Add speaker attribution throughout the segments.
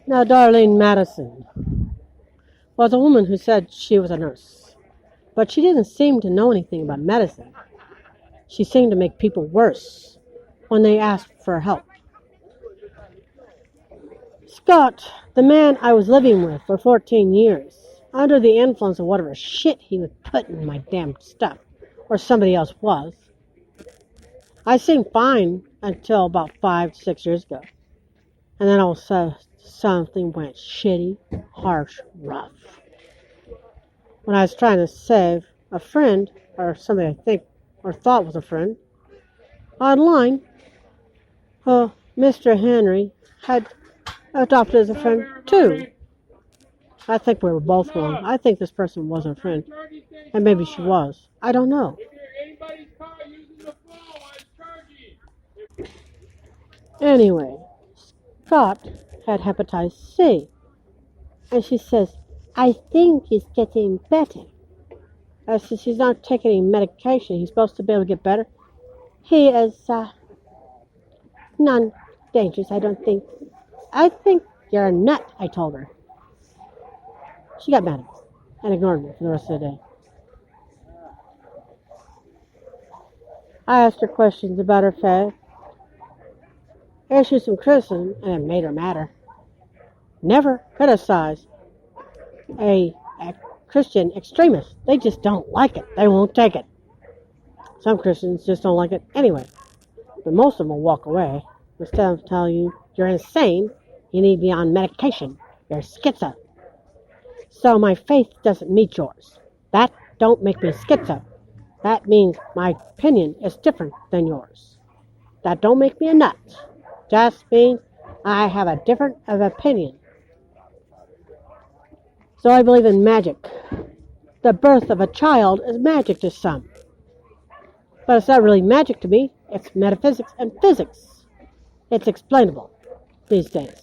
Speaker 1: Now, Darlene Madison was a woman who said she was a nurse, but she didn't seem to know anything about medicine. She seemed to make people worse when they asked for help. Scott, the man I was living with for 14 years, under the influence of whatever shit he was putting in my damn stuff, or somebody else was. I seemed fine until about 5 to 6 years ago. And then all of a sudden, something went shitty, harsh, rough. When I was trying to save a friend, or somebody I think or thought was a friend, online, Mr. Henry had adopted as a friend too. I think we were both wrong. I think this person wasn't a friend. And maybe she was. I don't know. Anyway, Scott had hepatitis C. And she says, I think he's getting better. I said, she's not taking any medication. He's supposed to be able to get better. He is non-dangerous, I don't think. I think you're a nut, I told her. She got mad at me and ignored me for the rest of the day. I asked her questions about her faith, issued some criticism, and it made her madder. Never criticize a Christian extremist. They just don't like it. They won't take it. Some Christians just don't like it anyway. But most of them will walk away. Instead of telling you you're insane, you need to be on medication. You're schizo. So my faith doesn't meet yours. That don't make me schizo. That means my opinion is different than yours. That don't make me a nut. Just means I have a different of opinion. So I believe in magic. The birth of a child is magic to some. But it's not really magic to me. It's metaphysics and physics. It's explainable these days.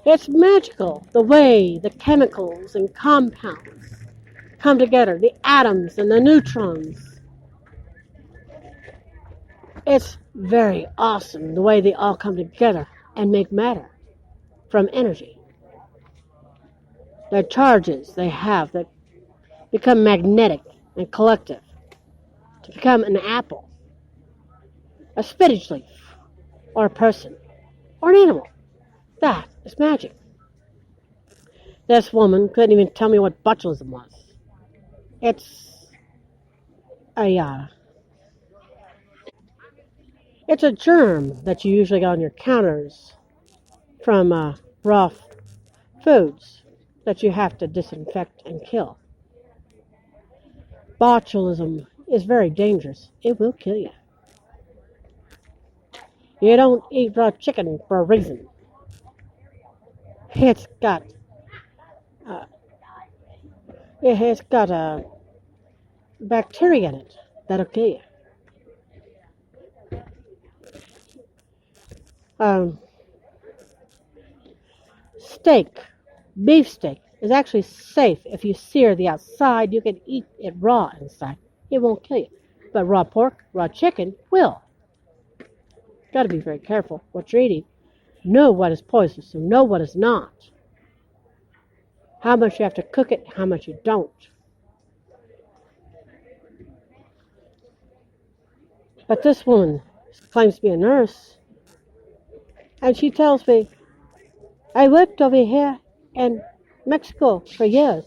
Speaker 1: It's magical, the way the chemicals and compounds come together, the atoms and the neutrons. It's very awesome the way they all come together and make matter from energy. The charges they have that become magnetic and collective to become an apple, a spinach leaf, or a person, or an animal. That is magic. This woman couldn't even tell me what botulism was. It's a germ that you usually get on your counters from raw foods that you have to disinfect and kill. Botulism is very dangerous. It will kill you. You don't eat raw chicken for a reason. It's got a bacteria in it that'll kill you. Steak, beef steak, is actually safe. If you sear the outside, you can eat it raw inside. It won't kill you. But raw pork, raw chicken will. Got to be very careful what you're eating. Know what is poisonous and know what is not. How much you have to cook it, how much you don't. But this woman claims to be a nurse, and she tells me, I worked over here in Mexico for years,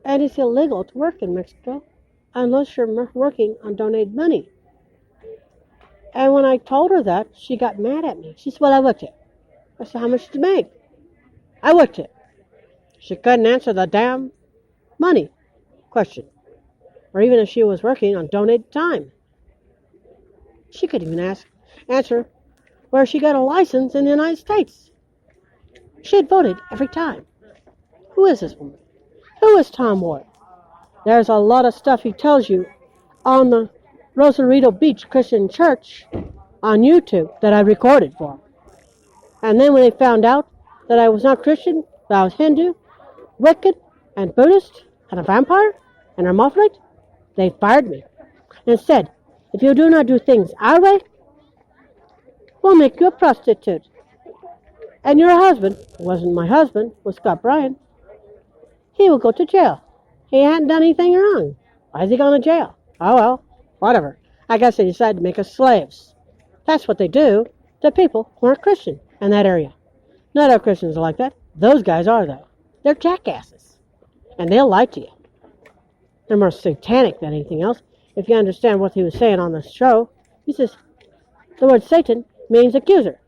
Speaker 1: and it's illegal to work in Mexico unless you're working on donated money. And when I told her that, she got mad at me. She said, well, I worked it. I said, how much did you make? I worked it. She couldn't answer the damn money question, or even if she was working on donated time. She couldn't even answer where she got a license in the United States. She had voted every time. Who is this woman? Who is Tom Ward? There's a lot of stuff he tells you on the Rosarito Beach Christian Church on YouTube that I recorded for him. And then when they found out that I was not Christian, that I was Hindu, Wiccan, and Buddhist, and a vampire, and hermaphrodite, they fired me and said, if you do not do things our way, we'll make you a prostitute. And your husband, wasn't my husband, was Scott Bryan, he will go to jail. He hadn't done anything wrong. Why is he going to jail? Oh well, whatever. I guess they decided to make us slaves. That's what they do to people who aren't Christian in that area. Not all Christians are like that. Those guys are, though. They're jackasses. And they'll lie to you. They're more satanic than anything else. If you understand what he was saying on the show, he says, the word Satan means accuser.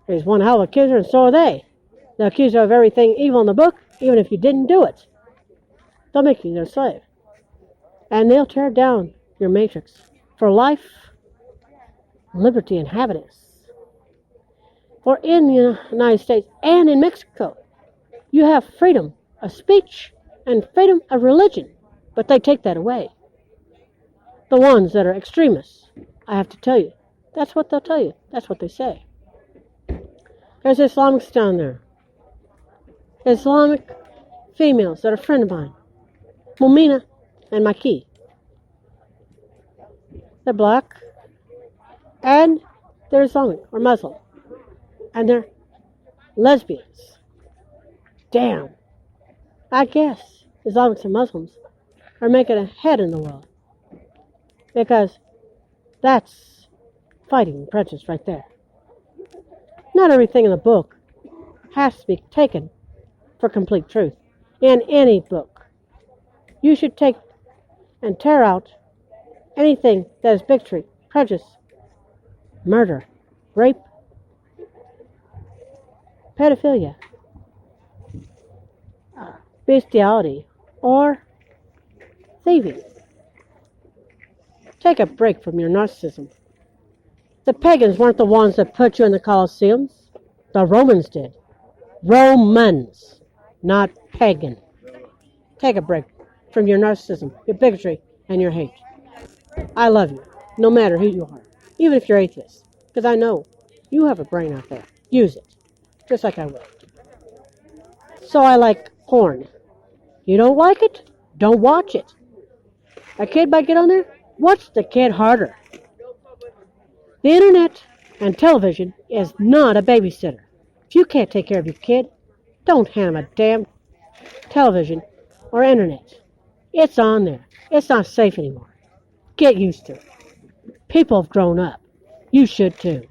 Speaker 1: There's one hell of an accuser, and so are they. They'll accuse you of everything evil in the book, even if you didn't do it. They'll make you their slave. And they'll tear down your matrix for life, liberty, and happiness. For in the United States and in Mexico, you have freedom of speech and freedom of religion, but they take that away. The ones that are extremists, I have to tell you, that's what they'll tell you. That's what they say. There's Islamics down there. Islamic females that are a friend of mine. Mumina and Maki. They're black. And they're Islamic or Muslim. And they're lesbians. Damn. I guess Islamics and Muslims are making a head in the world. Because that's fighting prejudice right there. Not everything in the book has to be taken for complete truth. In any book, you should take and tear out anything that is bigotry, prejudice, murder, rape, pedophilia, bestiality, or thieving. Take a break from your narcissism. The pagans weren't the ones that put you in the Colosseums. The Romans did. Romans, not pagan. Take a break from your narcissism, your bigotry, and your hate. I love you, no matter who you are, even if you're atheist, because I know you have a brain out there. Use it, just like I will. So I like porn. You don't like it? Don't watch it. A kid might get on there? Watch the kid harder. The internet and television is not a babysitter. If you can't take care of your kid, don't hand him a damn television or internet. It's on there. It's not safe anymore. Get used to it. People have grown up. You should too.